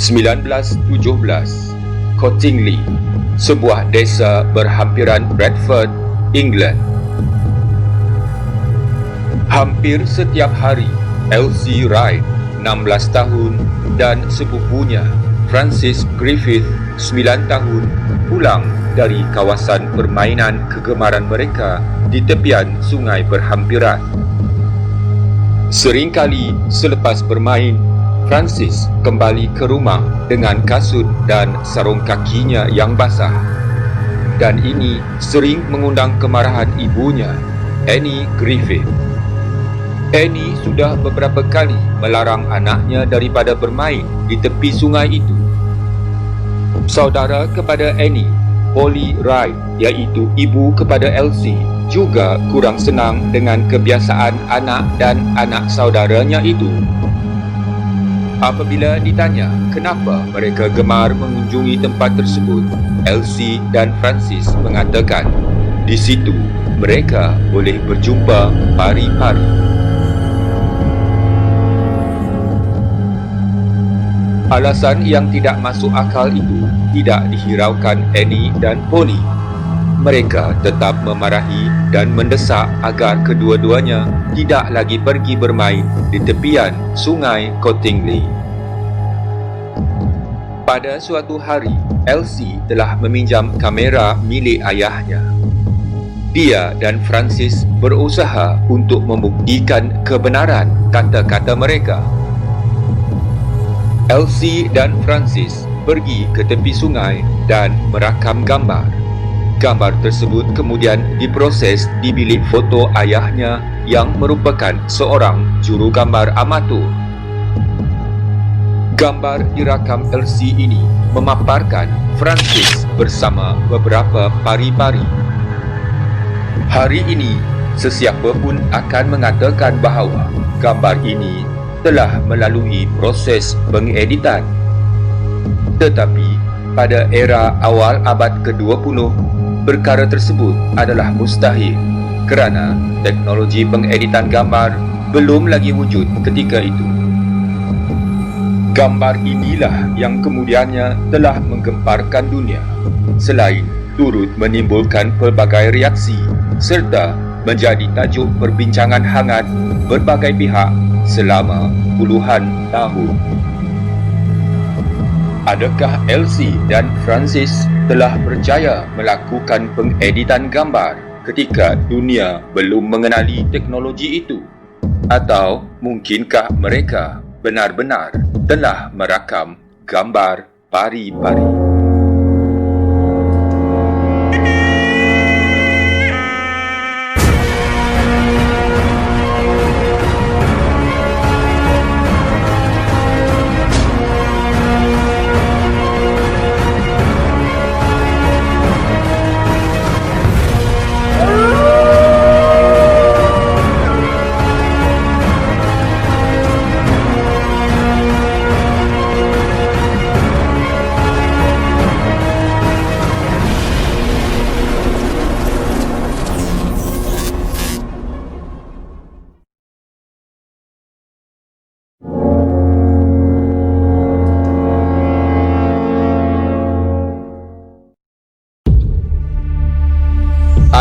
1917, Cottingley, sebuah desa berhampiran Bradford, England. Hampir setiap hari, Elsie Wright, 16 tahun, dan sepupunya, Francis Griffith, 9 tahun, pulang dari kawasan permainan kegemaran mereka di tepian sungai berhampiran. Seringkali selepas bermain, Francis kembali ke rumah dengan kasut dan sarung kakinya yang basah. Dan ini sering mengundang kemarahan ibunya, Annie Griffith. Annie sudah beberapa kali melarang anaknya daripada bermain di tepi sungai itu. Saudara kepada Annie, Polly Wright, iaitu ibu kepada Elsie, juga kurang senang dengan kebiasaan anak dan anak saudaranya itu. Apabila ditanya kenapa mereka gemar mengunjungi tempat tersebut, Elsie dan Francis mengatakan, di situ mereka boleh berjumpa pari-pari. Alasan yang tidak masuk akal itu tidak dihiraukan Annie dan Polly. Mereka tetap memarahi dan mendesak agar kedua-duanya tidak lagi pergi bermain di tepian sungai Cottingley. Pada suatu hari, Elsie telah meminjam kamera milik ayahnya. Dia dan Francis berusaha untuk membuktikan kebenaran kata-kata mereka. Elsie dan Francis pergi ke tepi sungai dan merakam gambar. Gambar tersebut kemudian diproses di bilik foto ayahnya yang merupakan seorang juru gambar amatur. Gambar dirakam Elsie ini memaparkan Francis bersama beberapa pari-pari. Hari ini, sesiapa pun akan mengatakan bahawa gambar ini telah melalui proses pengeditan. Tetapi pada era awal abad ke-20, perkara tersebut adalah mustahil kerana teknologi pengeditan gambar belum lagi wujud ketika itu. Gambar inilah yang kemudiannya telah menggemparkan dunia, selain turut menimbulkan pelbagai reaksi serta menjadi tajuk perbincangan hangat berbagai pihak selama puluhan tahun. Adakah Elsie dan Francis telah berjaya melakukan pengeditan gambar ketika dunia belum mengenali teknologi itu? Atau mungkinkah mereka benar-benar telah merakam gambar pari-pari?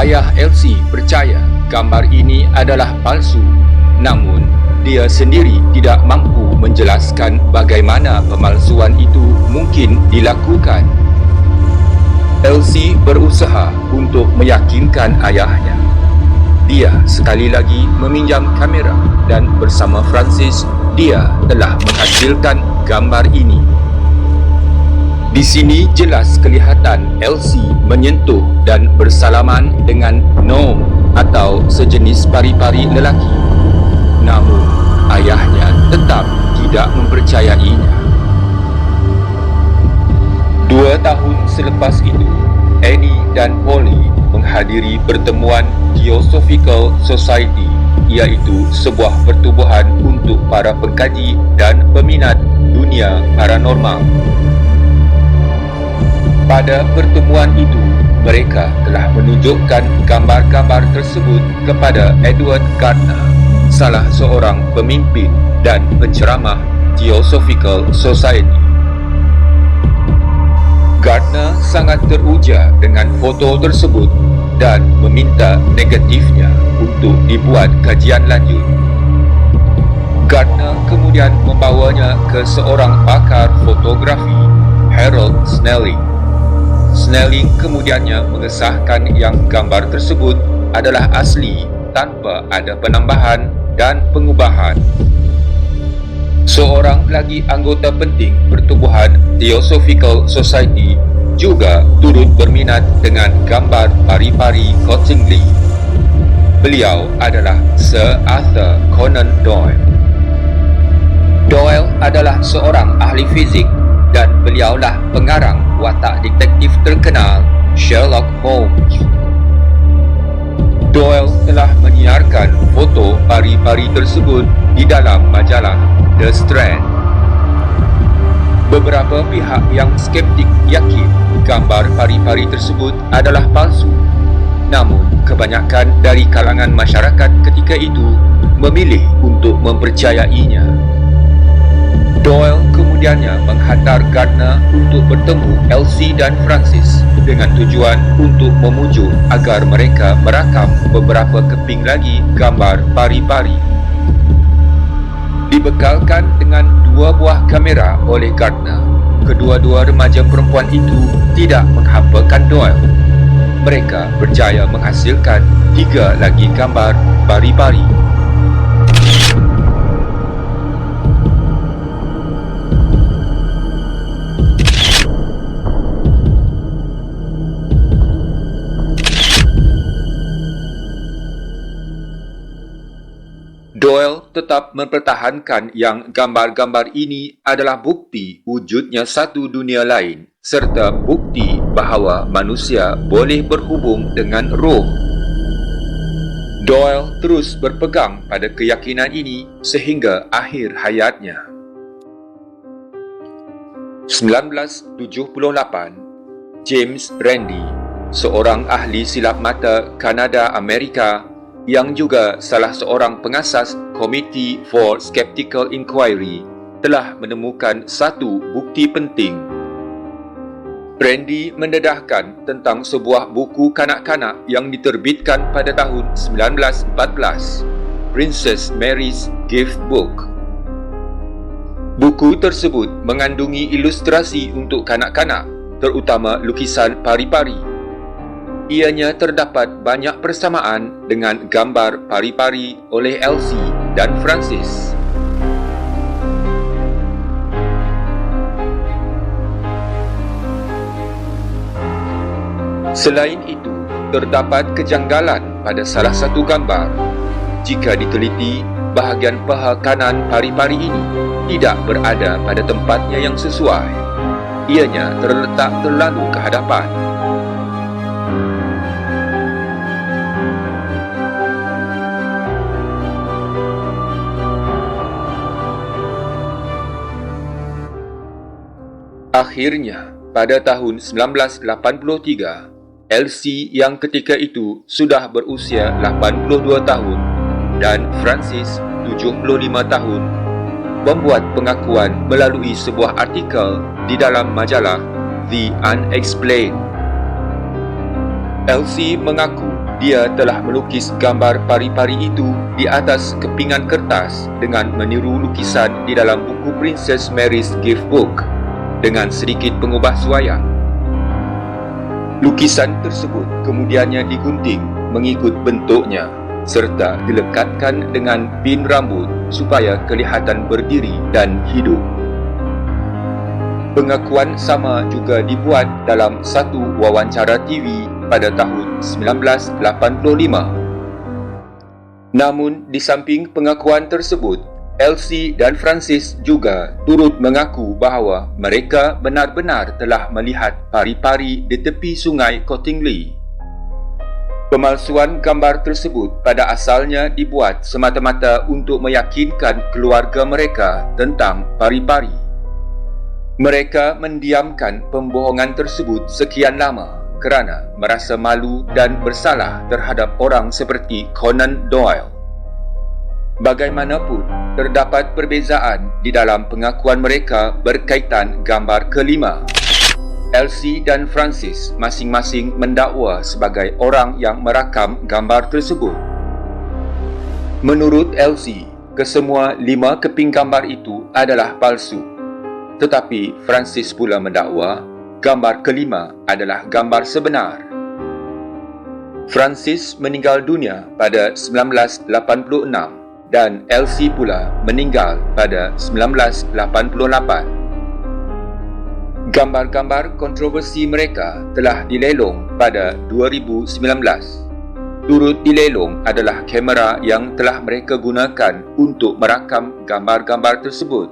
Ayah Elsie percaya gambar ini adalah palsu, namun dia sendiri tidak mampu menjelaskan bagaimana pemalsuan itu mungkin dilakukan. Elsie berusaha untuk meyakinkan ayahnya. Dia sekali lagi meminjam kamera dan bersama Francis, dia telah menghasilkan gambar ini. Di sini jelas kelihatan Elsie menyentuh dan bersalaman dengan gnome atau sejenis pari-pari lelaki. Namun, ayahnya tetap tidak mempercayainya. 2 tahun selepas itu, Annie dan Polly menghadiri pertemuan Theosophical Society, iaitu sebuah pertubuhan untuk para pengkaji dan peminat dunia paranormal. Pada pertemuan itu, mereka telah menunjukkan gambar-gambar tersebut kepada Edward Gardner, salah seorang pemimpin dan penceramah Theosophical Society. Gardner sangat teruja dengan foto tersebut dan meminta negatifnya untuk dibuat kajian lanjut. Gardner kemudian membawanya ke seorang pakar fotografi, Harold Snelling. Snelling kemudiannya mengesahkan yang gambar tersebut adalah asli tanpa ada penambahan dan pengubahan. Seorang lagi anggota penting Pertubuhan Theosophical Society juga turut berminat dengan gambar pari-pari Cottingley. Beliau adalah Sir Arthur Conan Doyle. Doyle adalah seorang ahli fizik dan beliaulah pengarang watak detektif terkenal Sherlock Holmes. Doyle telah menyiarkan foto pari-pari tersebut di dalam majalah The Strand. Beberapa pihak yang skeptik yakin gambar pari-pari tersebut adalah palsu. Namun, kebanyakan dari kalangan masyarakat ketika itu memilih untuk mempercayainya. Doyle kemudiannya menghantar Gardner untuk bertemu Elsie dan Francis dengan tujuan untuk memujuk agar mereka merakam beberapa keping lagi gambar pari-pari. Dibekalkan dengan 2 buah kamera oleh Gardner, kedua-dua remaja perempuan itu tidak menghampakan Doyle. Mereka berjaya menghasilkan 3 lagi gambar pari-pari. Doyle tetap mempertahankan yang gambar-gambar ini adalah bukti wujudnya satu dunia lain serta bukti bahawa manusia boleh berhubung dengan roh. Doyle terus berpegang pada keyakinan ini sehingga akhir hayatnya. 1978, James Randi, seorang ahli silap mata Kanada-Amerika yang juga salah seorang pengasas Committee for Skeptical Inquiry, telah menemukan satu bukti penting. Randi mendedahkan tentang sebuah buku kanak-kanak yang diterbitkan pada tahun 1914, Princess Mary's Gift Book. Buku tersebut mengandungi ilustrasi untuk kanak-kanak, terutama lukisan pari-pari. Ianya terdapat banyak persamaan dengan gambar pari-pari oleh Elsie dan Francis. Selain itu, terdapat kejanggalan pada salah satu gambar. Jika diteliti, bahagian paha kanan pari-pari ini tidak berada pada tempatnya yang sesuai. Ianya terletak terlalu ke hadapan. Akhirnya, pada tahun 1983, Elsie yang ketika itu sudah berusia 82 tahun dan Francis 75 tahun membuat pengakuan melalui sebuah artikel di dalam majalah The Unexplained. Elsie mengaku dia telah melukis gambar pari-pari itu di atas kepingan kertas dengan meniru lukisan di dalam buku Princess Mary's Gift Book dengan sedikit pengubah suaian. Lukisan tersebut kemudiannya digunting mengikut bentuknya serta dilekatkan dengan pin rambut supaya kelihatan berdiri dan hidup. Pengakuan sama juga dibuat dalam satu wawancara TV pada tahun 1985. Namun, di samping pengakuan tersebut, Elsie dan Francis juga turut mengaku bahawa mereka benar-benar telah melihat pari-pari di tepi sungai Cottingley. Pemalsuan gambar tersebut pada asalnya dibuat semata-mata untuk meyakinkan keluarga mereka tentang pari-pari. Mereka mendiamkan pembohongan tersebut sekian lama kerana merasa malu dan bersalah terhadap orang seperti Conan Doyle. Bagaimanapun, terdapat perbezaan di dalam pengakuan mereka berkaitan gambar kelima. Elsie dan Francis masing-masing mendakwa sebagai orang yang merakam gambar tersebut. Menurut Elsie, kesemua 5 keping gambar itu adalah palsu. Tetapi Francis pula mendakwa gambar kelima adalah gambar sebenar. Francis meninggal dunia pada 1986 dan Elsie pula meninggal pada 1988. Gambar-gambar kontroversi mereka telah dilelong pada 2019. Turut dilelong adalah kamera yang telah mereka gunakan untuk merakam gambar-gambar tersebut.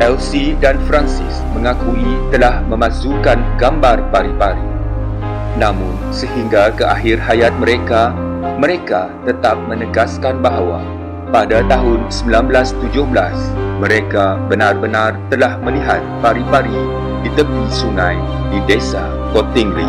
Elsie dan Francis mengakui telah memasukkan gambar pari-pari. Namun, sehingga ke akhir hayat mereka, mereka tetap menegaskan bahawa pada tahun 1917, mereka benar-benar telah melihat pari-pari di tepi sungai di desa Kottingli.